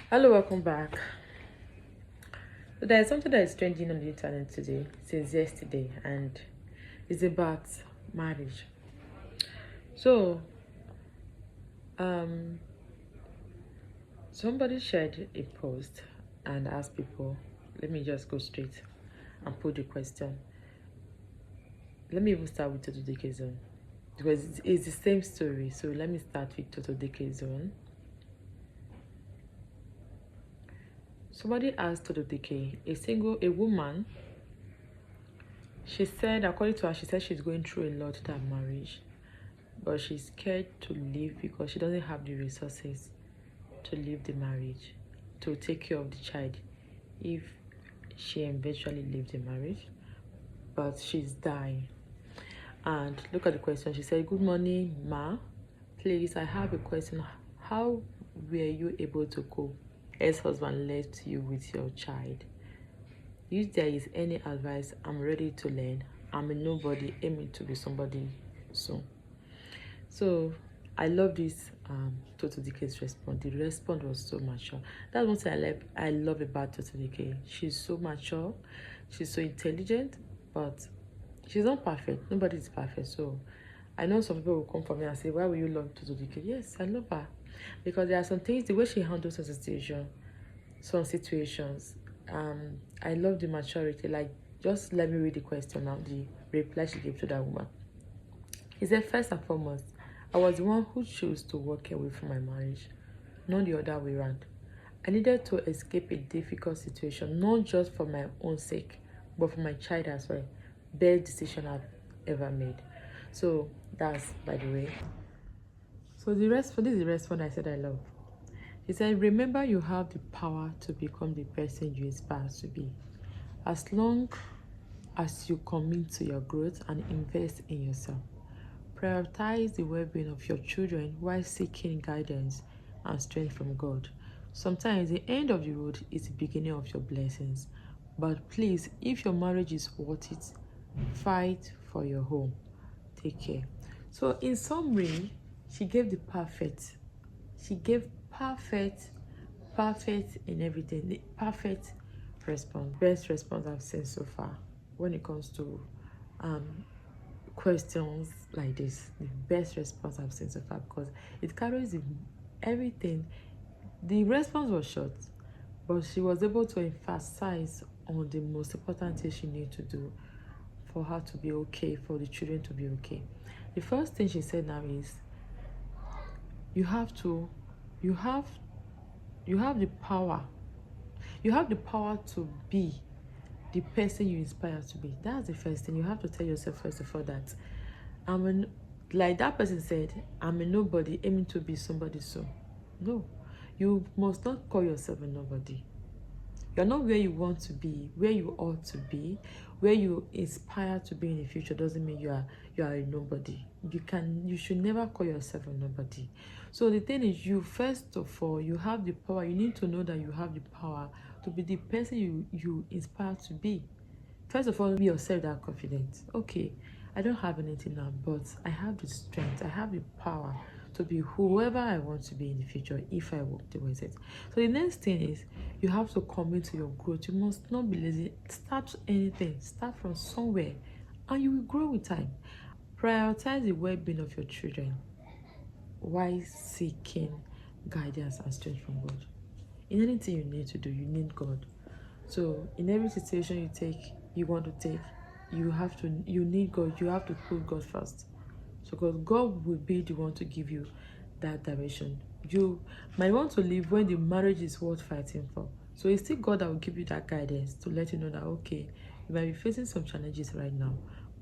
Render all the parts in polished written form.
Hello, welcome back. So there's something that is trending on the internet today since yesterday, and it's about marriage. So, um, somebody shared a post and asked people. Let me just go straight and put the question. Let me even start with Total Decay Zone because it's the same story. So let me start with Total Decay Zone. Somebody asked Total Decay, a woman. She said, according to her, she said she's going through a lot that marriage, but she's scared to leave because she doesn't have the resources to leave the marriage, to take care of the child if she eventually leaves the marriage, but she's dying. And look at the question. She said, "Good morning, ma. Please, I have a question. How were you able to cope? Ex-husband left you with your child. If there is any advice, I'm ready to learn. I'm a nobody aiming to be somebody soon." So I love this Total Decay's response. The response was so mature. That's one thing I love about Total Decay. She's so mature, she's so intelligent, but she's not perfect. Nobody is perfect. So I know some people will come for me and say, "Why will you love Total Decay?" Yes, I love her. Because there are some things, the way she handles some situations, I love the maturity. Like, just let me read the question now, the reply she gave to that woman. He said, "First and foremost, I was the one who chose to walk away from my marriage, not the other way around. I needed to escape a difficult situation, not just for my own sake, but for my child as well. Best decision I've ever made." So that's, by the way. So this is the response I said I love. He said, "Remember, you have the power to become the person you aspire to be. As long as you commit to your growth and invest in yourself. Prioritize the well-being of your children while seeking guidance and strength from God. Sometimes the end of the road is the beginning of your blessings. But please, if your marriage is worth it, fight for your home. Take care." So in summary, she gave the perfect. She gave perfect in everything. The perfect response. Best response I've seen so far when it comes to questions like this. The best response I've seen so far, because it carries everything. The response was short, but she was able to emphasize on the most important thing she needed to do for her to be okay, for the children to be okay. The first thing she said now is, you have to you have you have the power to be the person you inspire to be. That's the first thing. You have to tell yourself first of all that like that person said, "I'm a nobody aiming to be somebody soon." No, you must not call yourself a nobody. You're not where you want to be, where you ought to be, where you inspire to be in the future doesn't mean you are a nobody. You should never call yourself a nobody. So the thing is, you first of all, you have the power. You need to know that you have the power to be the person you inspire to be. First of all, be yourself that confident. Okay, I don't have anything now, but I have the strength, I have the power to be whoever I want to be in the future if I work towards it. So the next thing is, you have to commit to your growth. You must not be lazy. Start anything. Start from somewhere and you will grow with time. Prioritize the well-being of your children while seeking guidance and strength from God. In anything you need to do, you need God. So in every situation you want to take, you need God. You have to put God first. So because God will be the one to give you that direction. You might want to live when the marriage is worth fighting for. So it's still God that will give you that guidance to let you know that, okay, you might be facing some challenges right now,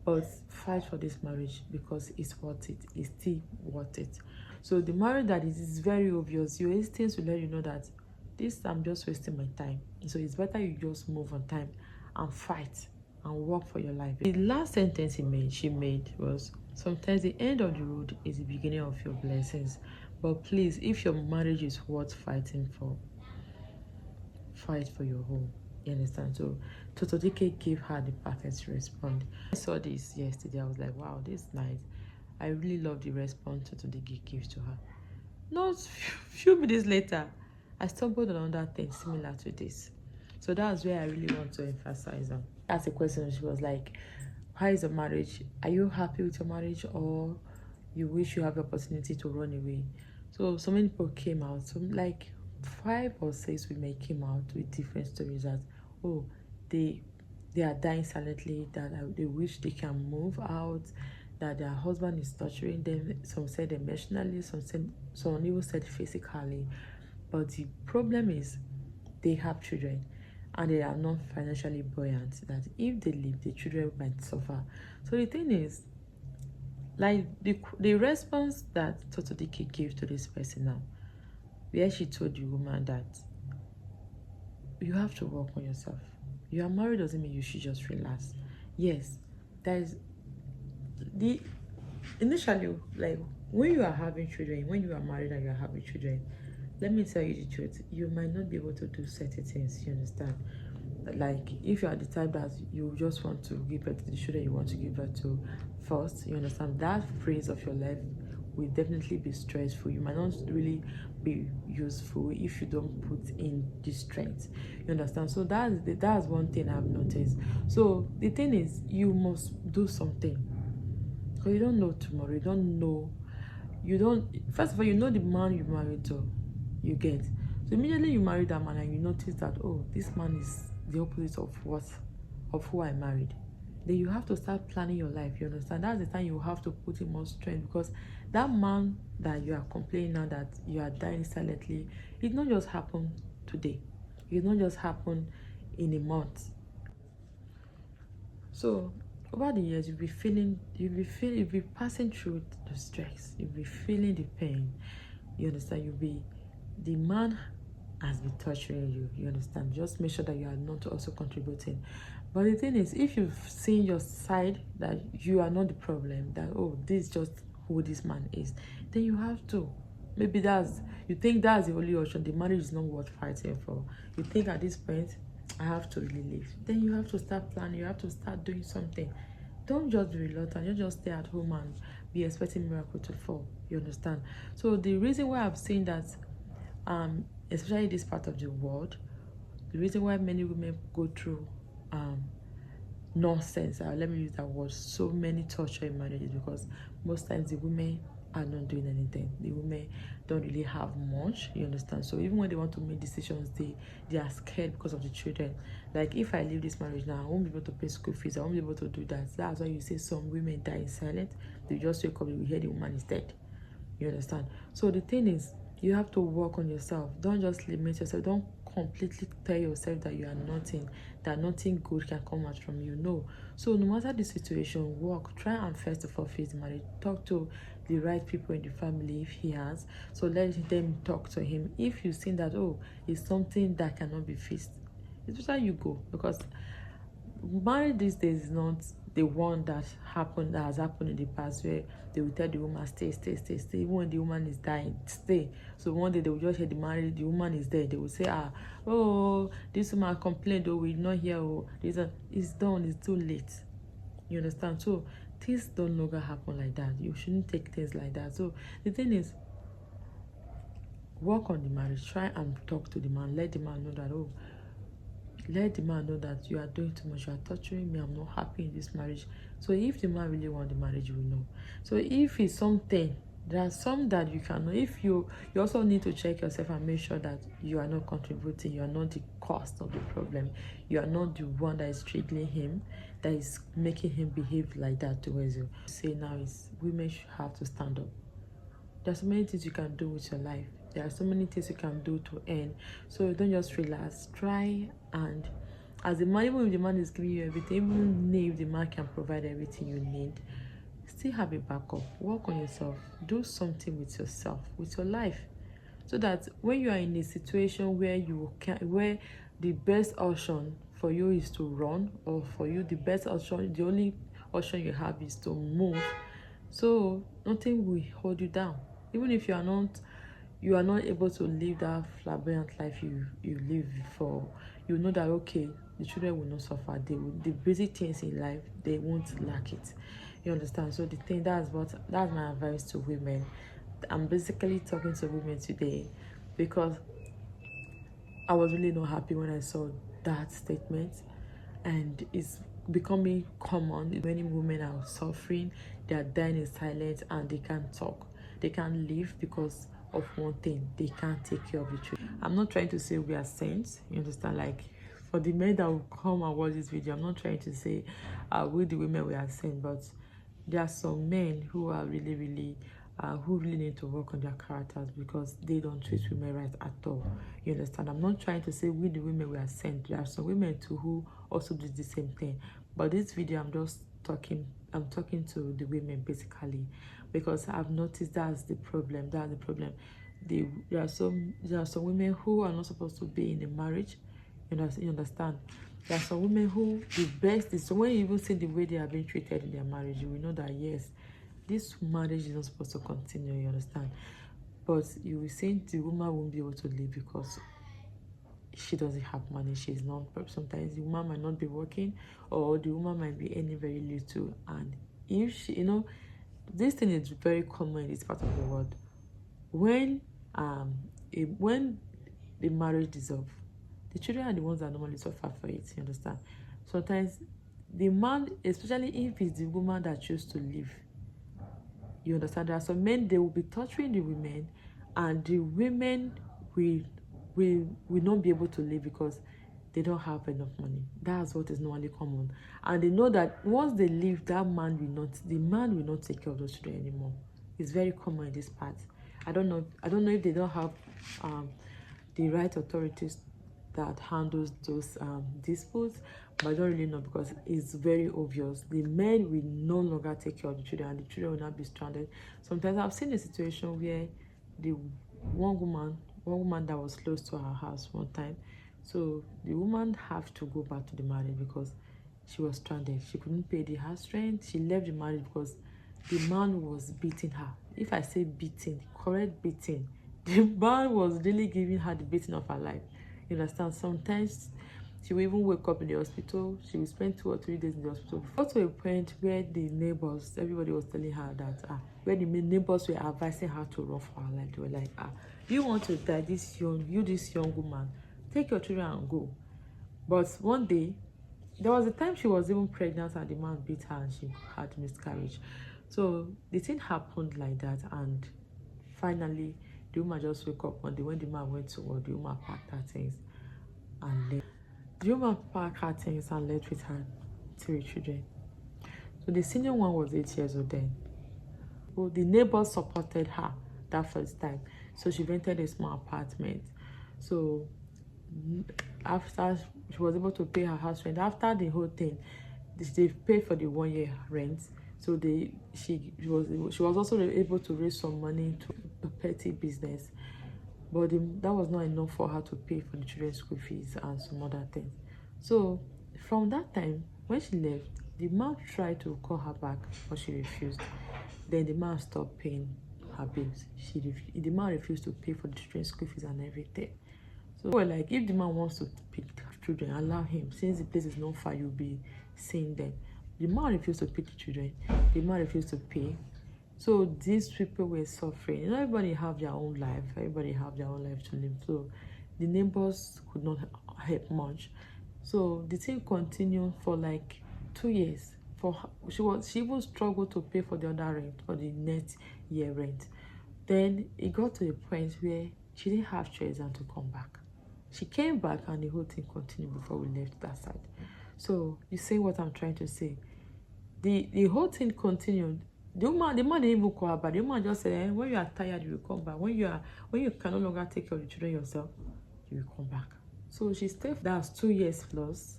but fight for this marriage because it's worth it. It's still worth it. So the marriage that is very obvious, your instincts will let you know that this, I'm just wasting my time. So it's better you just move on time and fight and work for your life. The last sentence she made was, "Sometimes the end of the road is the beginning of your blessings. But please, if your marriage is worth fighting for, fight for your home." You understand? So Totodike gave her the perfect response. I saw this yesterday. I was like, wow, this is nice. I really love the response Totodike gives to her. Not few minutes later, I stumbled on another thing similar to this. So that's where I really want to emphasize on. That's a question. She was like, how is your marriage? Are you happy with your marriage, or you wish you have the opportunity to run away? So many people came out. So like 5 or 6 women came out with different stories that, oh, they they are dying silently, that they wish they can move out, that their husband is torturing them. Some said emotionally, some even said physically. But the problem is they have children and they are not financially buoyant, that if they leave, the children might suffer. So the thing is, like the response that Totodiki gave to this person now, where she told the woman that you have to work on yourself. You are married doesn't mean you should just relax. Yes, that is the initially, like when you are having children, when you are married and you are having children, let me tell you the truth, you might not be able to do certain things, you understand? Like if you are the type that you just want to give birth to the children you want to give birth to first, you understand, that phase of your life will definitely be stressful. You might not really be useful if you don't put in the strength, you understand? So that's one thing I've noticed. So the thing is, you must do something, because you don't know tomorrow. You don't, first of all, you know the man you married to, you get. So immediately you marry that man and you notice that, oh, this man is the opposite of who I married, then you have to start planning your life, you understand? That's the time you have to put in more strength, because that man that you are complaining now that you are dying silently, it not just happen today. It not just happen in a month. So over the years, you'll be passing through the stress, you'll be feeling the pain, you understand? The man has been torturing you, you understand? Just make sure that you are not also contributing. But the thing is, if you've seen your side, that you are not the problem, that, oh, this is just who this man is, then you have to, maybe you think that's the only option, the marriage is not worth fighting for, you think at this point I have to really leave, then you have to start planning, you have to start doing something. Don't just be reluctant, you just stay at home and be expecting miracle to fall, you understand? So the reason why I'm saying that, especially this part of the world, the reason why many women go through nonsense, let me use that word, so many torture in marriage, is because most times the women are not doing anything. The women don't really have much, you understand? So even when they want to make decisions, they are scared because of the children. Like, if I leave this marriage now, I won't be able to pay school fees, I won't be able to do that. That's why you say some women die in silence. They just wake up, you hear the woman is dead, you understand? So the thing is, you have to work on yourself. Don't just limit yourself. Don't completely tell yourself that you are nothing, that nothing good can come out from you. No. So no matter the situation, work. Try and first of all face the marriage. Talk to the right people in the family if he has. So let them talk to him. If you think that, oh, it's something that cannot be fixed, it's better you go, because marriage these days is not the one that has happened in the past, where they will tell the woman stay, even when the woman is dying, stay. So one day they will just hear the woman is dead, they will say, oh, this woman complained, oh, we're not here, oh, it's done, it's too late, you understand? So things don't longer happen like that. You shouldn't take things like that. So the thing is, work on the marriage. Try and talk to the man. Let the man know that, let the man know that you are doing too much, you are torturing me, I'm not happy in this marriage. So if the man really wants the marriage, you will know. So if it's something, there are some that you can know. If you also need to check yourself and make sure that you are not contributing, you are not the cause of the problem, you are not the one that is triggering him, that is making him behave like that towards you. Say now is, women should have to stand up. There's so many things you can do with your life. There are so many things you can do to earn. So don't just relax. Try, and as the man, even if the man is giving you everything, even if the man can provide everything you need, still have a backup. Work on yourself. Do something with yourself, with your life, so that when you are in a situation where the best option for you is to run, or for you the best option, the only option you have is to move, so nothing will hold you down. Even if you are not able to live that flamboyant life you live before, you know that, okay, the children will not suffer. The basic things in life, they won't lack it, you understand? So that's my advice to women. I'm basically talking to women today, because I was really not happy when I saw that statement, and it's becoming common. Many women are suffering, they are dying in silence, and they can't talk, they can't live because of one thing: they can't take care of the children. I'm not trying to say we are saints, you understand? Like, for the men that will come and watch this video, I'm not trying to say we the women we are saints, but there are some men who are really who really need to work on their characters, because they don't treat women right at all, you understand? I'm not trying to say we the women we are sent. There are some women too who also do the same thing, but this video I'm talking to the women basically, because I've noticed that's the problem. There are some women who are not supposed to be in a marriage. You understand? There are some women who the best is, so when you even see the way they are being treated in their marriage, you will know that yes, this marriage is not supposed to continue, you understand? But you will say the woman won't be able to live because she doesn't have money, she's not. Sometimes the woman might not be working, or the woman might be earning very little, and if she, this thing is very common in this part of the world. When when the marriage dissolves, the children are the ones that normally suffer for it, you understand? Sometimes the man, especially if it's the woman that chooses to leave, you understand? There are some men, they will be torturing the women, and the women will not be able to live because they don't have enough money. That's what is normally common. And they know that once they leave, the man will not take care of those children anymore. It's very common in this part. I don't know if they don't have the right authorities that handles those disputes, but I don't really know, because it's very obvious. The men will no longer take care of the children, and the children will not be stranded. Sometimes I've seen a situation where the one woman that was close to her house one time, so the woman have to go back to the marriage because she was stranded. She couldn't pay the house rent. She left the marriage because the man was beating her. If I say beating, correct beating, the man was really giving her the beating of her life. You understand? Sometimes she will even wake up in the hospital. She will spend 2 or 3 days in the hospital. Got to a point where the neighbors, everybody was telling her that where the neighbors were advising her to run for her life. They were like, you want to die this young woman, take your children and go. But one day, there was a time she was even pregnant, and the man beat her and she had miscarriage. So the thing happened like that, and finally the woman just woke up one day. When the man went to work, the woman packed her things and left. The woman packed her things and left with her 3 children. So the senior one was 8 years old then. So the neighbors supported her that first time. So she rented a small apartment. So after she was able to pay her house rent, after the whole thing, they paid for the 1 year rent. So she was also able to raise some money to a petty business, but that was not enough for her to pay for the children's school fees and some other things. So from that time, when she left, the man tried to call her back, but she refused. Then the man stopped paying her bills. The man refused to pay for the children's school fees and everything. So we're like, if the man wants to pick children, allow him. Since the place is not far, you'll be seeing them. The man refused to pick the children. The man refused to pay. So these people were suffering. Everybody have their own life. Everybody have their own life to live. So the neighbors could not help much. So the thing continued for like 2 years. She even struggled to pay for the other rent, for the next year rent. Then it got to a point where she didn't have choice than to come back. She came back, and the whole thing continued before we left that side. So you see what I'm trying to say? The whole thing continued. The man didn't even call her back. The woman just said, when you are tired, you will come back. When you can no longer take care of the children yourself, you will come back. So she stayed. That's 2 years plus.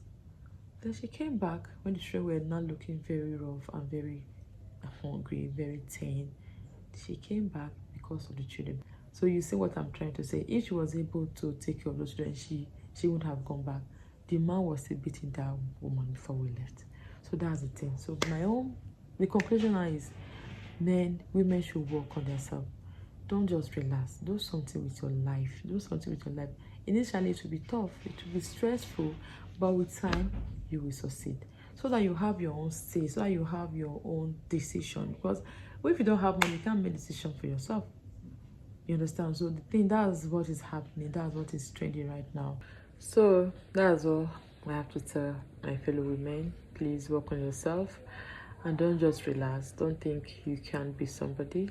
Then she came back when the children were now looking very rough and very hungry, very thin. She came back because of the children. So you see what I'm trying to say? If she was able to take care of those children, she would have gone back. The man was still beating that woman before we left. So that's the thing. So the conclusion now is, women should work on themselves. Don't just relax. Do something with your life. Do something with your life. Initially, it will be tough. It will be stressful. But with time, you will succeed. So that you have your own say. So that you have your own decision. Because if you don't have money, you can't make decisions for yourself. You understand? So the thing, that's what is happening, that's what is trending right now. So that's all I have to tell my fellow women. Please work on yourself and don't just relax. Don't think you can be somebody.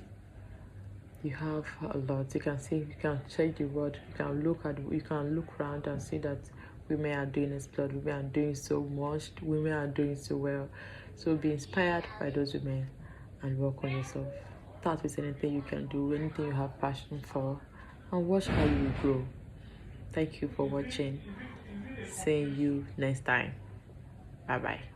You have a lot. You can see, you can check the world, you can look around and see that women are doing exploit, women are doing so much, women are doing so well. So be inspired by those women and work on yourself. Start with anything you can do, anything you have passion for, and watch how you will grow. Thank you for watching. See you next time. Bye bye.